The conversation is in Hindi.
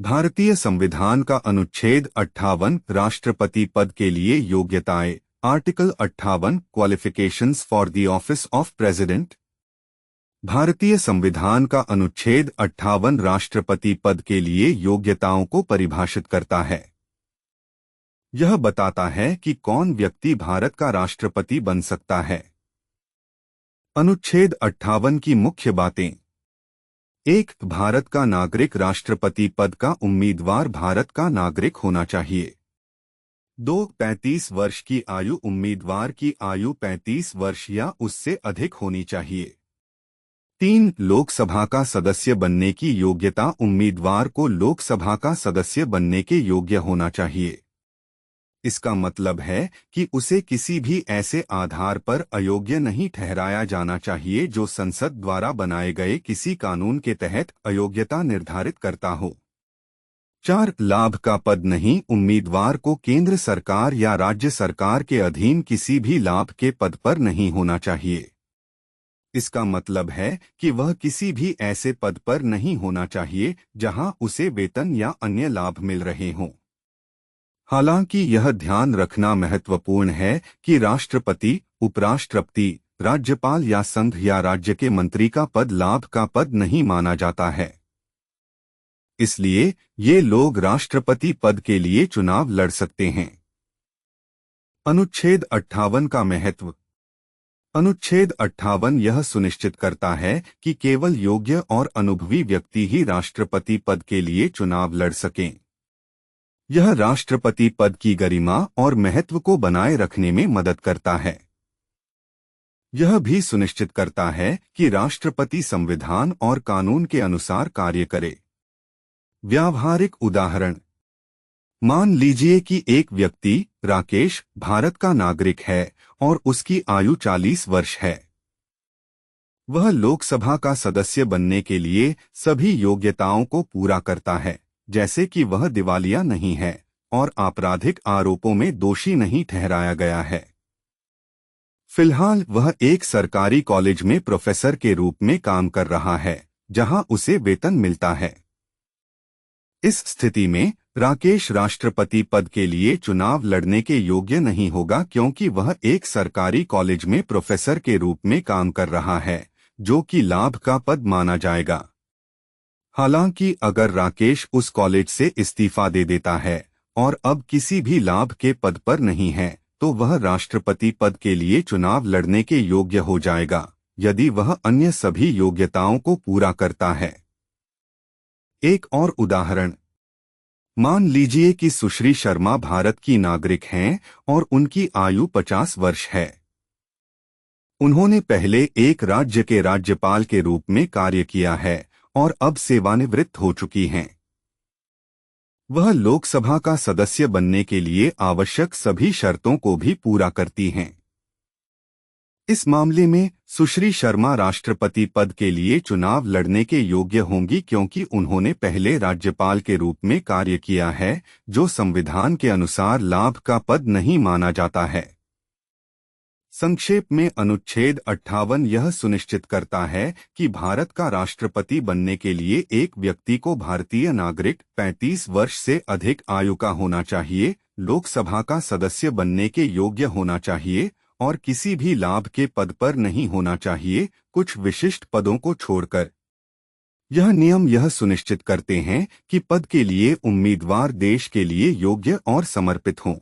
भारतीय संविधान का अनुच्छेद 58 राष्ट्रपति पद के लिए योग्यताएं। Article 58 qualifications for the office of president. भारतीय संविधान का अनुच्छेद 58 राष्ट्रपति पद के लिए योग्यताओं को परिभाषित करता है। यह बताता है कि कौन व्यक्ति भारत का राष्ट्रपति बन सकता है। अनुच्छेद 58 की मुख्य बातें। 1. भारत का नागरिक राष्ट्रपति पद का उम्मीदवार भारत का नागरिक होना चाहिए। 2. 35 वर्ष की आयु उम्मीदवार की आयु 35 वर्ष या उससे अधिक होनी चाहिए। 3. लोकसभा का सदस्य बनने की योग्यता उम्मीदवार को लोकसभा का सदस्य बनने के योग्य होना चाहिए। इसका मतलब है कि उसे किसी भी ऐसे आधार पर अयोग्य नहीं ठहराया जाना चाहिए जो संसद द्वारा बनाए गए किसी कानून के तहत अयोग्यता निर्धारित करता हो। 4. लाभ का पद नहीं उम्मीदवार को केंद्र सरकार या राज्य सरकार के अधीन किसी भी लाभ के पद पर नहीं होना चाहिए। इसका मतलब है कि वह किसी भी ऐसे पद पर नहीं होना चाहिए जहां उसे वेतन या अन्य लाभ मिल रहे हों। हालांकि यह ध्यान रखना महत्वपूर्ण है कि राष्ट्रपति, उपराष्ट्रपति, राज्यपाल या संघ या राज्य के मंत्री का पद लाभ का पद नहीं माना जाता है। इसलिए ये लोग राष्ट्रपति पद के लिए चुनाव लड़ सकते हैं। अनुच्छेद 58 का महत्व। अनुच्छेद 58 यह सुनिश्चित करता है कि केवल योग्य और अनुभवी व्यक्ति ही राष्ट्रपति पद के लिए चुनाव लड़ सकें। यह राष्ट्रपति पद की गरिमा और महत्व को बनाए रखने में मदद करता है। यह भी सुनिश्चित करता है कि राष्ट्रपति संविधान और कानून के अनुसार कार्य करे। व्यावहारिक उदाहरण। मान लीजिए कि एक व्यक्ति, राकेश, भारत का नागरिक है और उसकी आयु 40 वर्ष है। वह लोकसभा का सदस्य बनने के लिए सभी योग्यताओं को पूरा करता है, जैसे कि वह दिवालिया नहीं है और आपराधिक आरोपों में दोषी नहीं ठहराया गया है। फिलहाल वह एक सरकारी कॉलेज में प्रोफेसर के रूप में काम कर रहा है, जहां उसे वेतन मिलता है। इस स्थिति में राकेश राष्ट्रपति पद के लिए चुनाव लड़ने के योग्य नहीं होगा क्योंकि वह एक सरकारी कॉलेज में प्रोफेसर के रूप में काम कर रहा है, जो कि लाभ का पद माना जाएगा। हालांकि अगर राकेश उस कॉलेज से इस्तीफा दे देता है और अब किसी भी लाभ के पद पर नहीं है, तो वह राष्ट्रपति पद के लिए चुनाव लड़ने के योग्य हो जाएगा, यदि वह अन्य सभी योग्यताओं को पूरा करता है। एक और उदाहरण। मान लीजिए कि सुश्री शर्मा भारत की नागरिक हैं और उनकी आयु 50 वर्ष है। उन्होंने पहले एक राज्य के राज्यपाल के रूप में कार्य किया है और अब सेवानिवृत्त हो चुकी हैं। वह लोकसभा का सदस्य बनने के लिए आवश्यक सभी शर्तों को भी पूरा करती हैं। इस मामले में सुश्री शर्मा राष्ट्रपति पद के लिए चुनाव लड़ने के योग्य होंगी क्योंकि उन्होंने पहले राज्यपाल के रूप में कार्य किया है, जो संविधान के अनुसार लाभ का पद नहीं माना जाता है। संक्षेप में अनुच्छेद 58 यह सुनिश्चित करता है कि भारत का राष्ट्रपति बनने के लिए एक व्यक्ति को भारतीय नागरिक 35 वर्ष से अधिक आयु का होना चाहिए, लोकसभा का सदस्य बनने के योग्य होना चाहिए और किसी भी लाभ के पद पर नहीं होना चाहिए, कुछ विशिष्ट पदों को छोड़कर। यह नियम यह सुनिश्चित करते हैं कि पद के लिए उम्मीदवार देश के लिए योग्य और समर्पित हों।